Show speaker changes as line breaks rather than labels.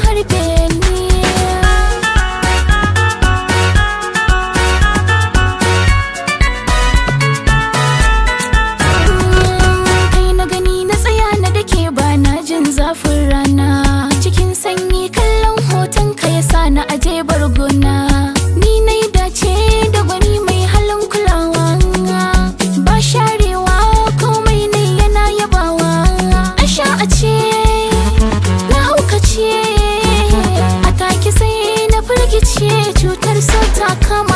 harbe ni. Kai na gani na tsaya na dake ba na jin zafin rana, cikin sanyi kallon hoton ka ya sa na aje bargona. Ni na yi dace da gwani mai halin kulawa, ba sharewa komai ne yana yabawa. A sha a ce na haukace, a take sai na firgice, cutar so ta kama